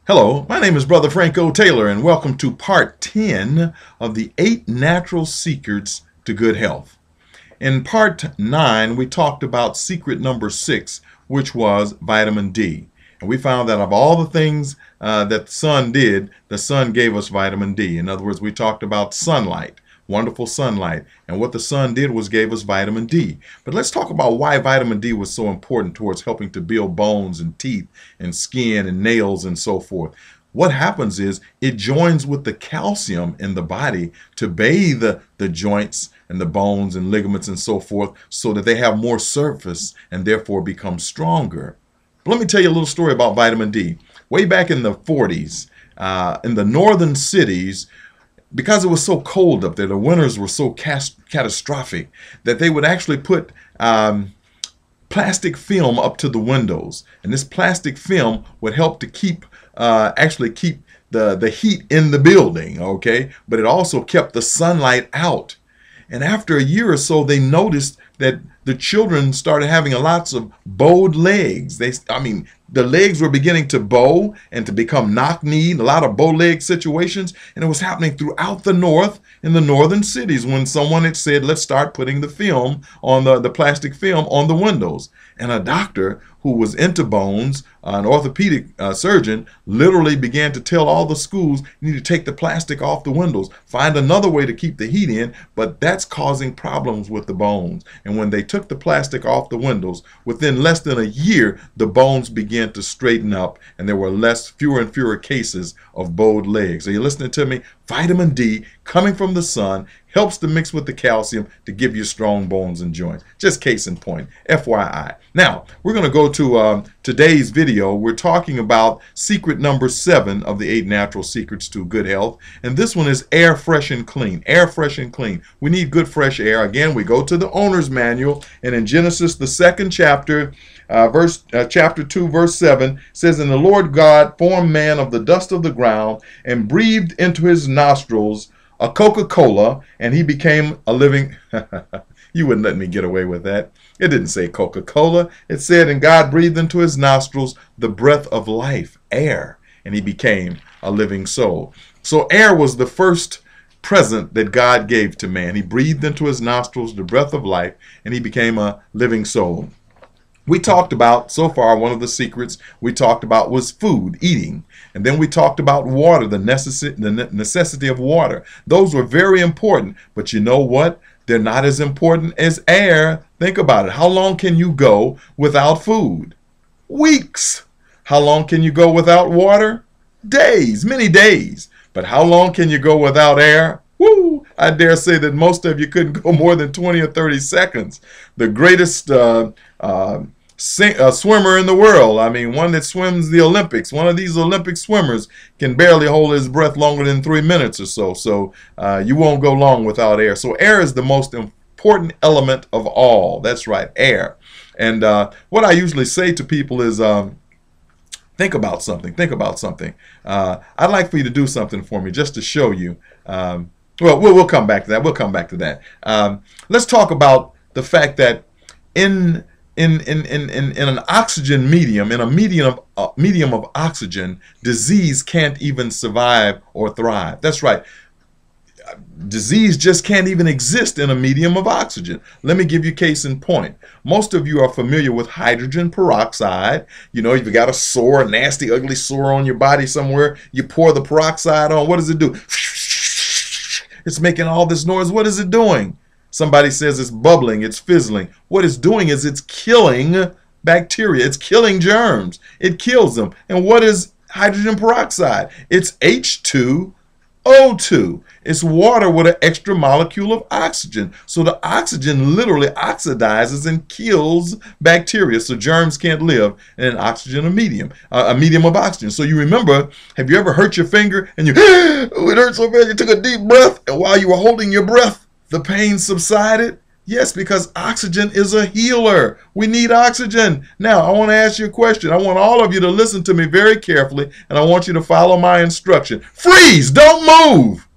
Hello, my name is Brother Franco Taylor, and welcome to part 10 of the 8 natural secrets to good health. In part 9, we talked about secret number 6, which was vitamin D. And we found that of all the things that the sun did, the sun gave us vitamin D. In other words, we talked about sunlight, wonderful sunlight. And what the sun did was gave us vitamin D. But let's talk about why vitamin D was so important towards helping to build bones and teeth and skin and nails and so forth. What happens is it joins with the calcium in the body to bathe the joints and the bones and ligaments and so forth so that they have more surface and therefore become stronger. But let me tell you a little story about vitamin D. Way back in the 40s, in the northern cities, because it was so cold up there, the winters were so catastrophic that they would actually put plastic film up to the windows. And this plastic film would help to keep the heat in the building, okay? But it also kept the sunlight out. And after a year or so, they noticed that the children started having lots of bowed legs. The legs were beginning to bow and to become knock-kneed, a lot of bow leg situations. And it was happening throughout the north, in the northern cities, when someone had said, let's start putting the film on the plastic film on the windows. And a doctor who was into bones, an orthopedic surgeon, literally began to tell all the schools, you need to take the plastic off the windows, find another way to keep the heat in, but that's causing problems with the bones. And when they took the plastic off the windows, within less than a year, the bones began to straighten up, and there were fewer and fewer cases of bowed legs. Are you listening to me? Vitamin D, coming from the sun, helps to mix with the calcium to give you strong bones and joints. Just case in point, FYI. Now, we're going to go to today's video. We're talking about secret number 7 of the 8 natural secrets to good health. And this one is air fresh and clean. Air fresh and clean. We need good fresh air. Again, we go to the owner's manual. And in Genesis, the 2nd chapter, chapter 2, verse 7, says, And the Lord God formed man of the dust of the ground and breathed into his nostrils a Coca-Cola, and he became a living... You wouldn't let me get away with that. It didn't say Coca-Cola. It said, and God breathed into his nostrils the breath of life, air, and he became a living soul. So air was the first present that God gave to man. He breathed into his nostrils the breath of life, and he became a living soul. We talked about, so far, one of the secrets we talked about was food, eating. And then we talked about water, the necessity of water. Those were very important. But you know what? They're not as important as air. Think about it. How long can you go without food? Weeks. How long can you go without water? Days, many days. But how long can you go without air? Woo! I dare say that most of you couldn't go more than 20 or 30 seconds. The greatest swimmer in the world, one that swims the Olympics, one of these Olympic swimmers can barely hold his breath longer than 3 minutes or so. So you won't go long without air. So air is the most important element of all. That's right, air. And what I usually say to people is, think about something. Think about something. I'd like for you to do something for me just to show you. Well, we'll come back to that. We'll come back to that. Let's talk about the fact that in an oxygen medium, in a medium of oxygen, disease can't even survive or thrive. That's right. Disease just can't even exist in a medium of oxygen. Let me give you case in point. Most of you are familiar with hydrogen peroxide. You know, you've got a sore, a nasty, ugly sore on your body somewhere. You pour the peroxide on. What does it do? It's making all this noise. What is it doing? Somebody says it's bubbling, it's fizzling. What it's doing is it's killing bacteria. It's killing germs. It kills them. And what is hydrogen peroxide? It's H2O2. It's water with an extra molecule of oxygen. So the oxygen literally oxidizes and kills bacteria. So germs can't live in an oxygen medium of oxygen. So you remember, have you ever hurt your finger and oh, it hurt so bad you took a deep breath, and while you were holding your breath, the pain subsided? Yes, because oxygen is a healer. We need oxygen. Now, I want to ask you a question. I want all of you to listen to me very carefully, and I want you to follow my instruction. Freeze! Don't move!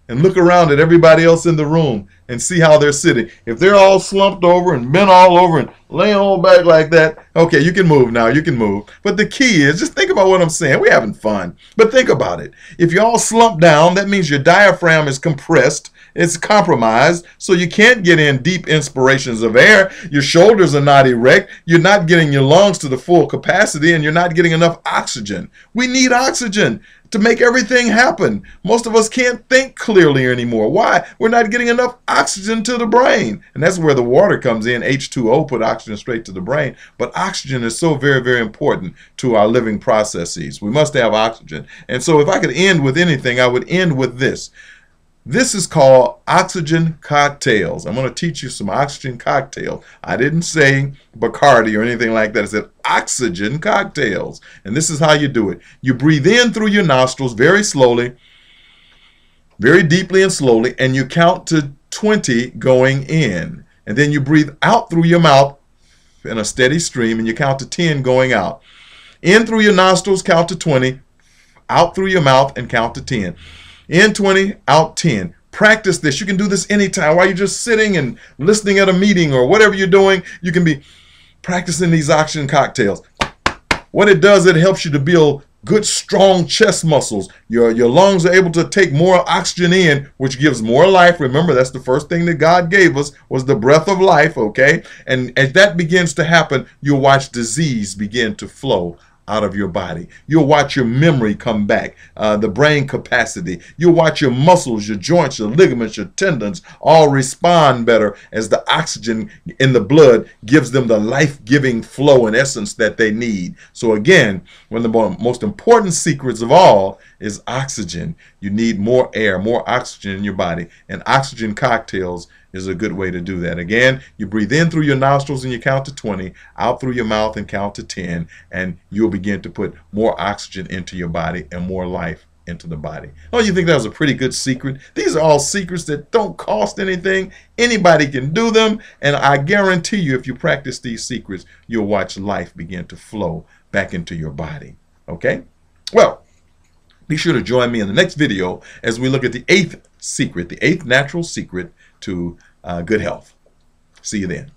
And look around at everybody else in the room and see how they're sitting. If they're all slumped over and bent all over and Lay on back like that. Okay, you can move now. You can move. But the key is, just think about what I'm saying. We're having fun. But think about it. If you're all slumped down, that means your diaphragm is compressed. It's compromised, so you can't get in deep inspirations of air. Your shoulders are not erect. You're not getting your lungs to the full capacity, and you're not getting enough oxygen. We need oxygen to make everything happen. Most of us can't think clearly anymore. Why? We're not getting enough oxygen to the brain. And that's where the water comes in. H2O put oxygen straight to the brain. But oxygen is so very, very important to our living processes. We must have oxygen. And so if I could end with anything, I would end with this. This is called oxygen cocktails. I'm going to teach you some oxygen cocktails. I didn't say Bacardi or anything like that. I said oxygen cocktails. And this is how you do it. You breathe in through your nostrils very slowly, very deeply and slowly, and you count to 20 going in. And then you breathe out through your mouth in a steady stream, and you count to 10 going out. In through your nostrils, count to 20. Out through your mouth and count to 10. In 20, out 10. Practice this. You can do this anytime while you're just sitting and listening at a meeting or whatever you're doing. You can be practicing these oxygen cocktails. What it does, it helps you to build good, strong chest muscles. Your lungs are able to take more oxygen in, which gives more life. Remember, that's the first thing that God gave us, was the breath of life, okay? And as that begins to happen, you'll watch disease begin to flow out of your body. You'll watch your memory come back, the brain capacity. You'll watch your muscles, your joints, your ligaments, your tendons all respond better as the oxygen in the blood gives them the life-giving flow and essence that they need. So again, one of the most important secrets of all is oxygen. You need more air, more oxygen in your body, and oxygen cocktails is a good way to do that. Again, you breathe in through your nostrils and you count to 20, out through your mouth and count to 10, and you'll begin to put more oxygen into your body and more life into the body. Oh, you think that was a pretty good secret? These are all secrets that don't cost anything. Anybody can do them, and I guarantee you, if you practice these secrets, you'll watch life begin to flow back into your body. Okay? Well, be sure to join me in the next video as we look at the 8th secret, the 8th natural secret to good health. See you then.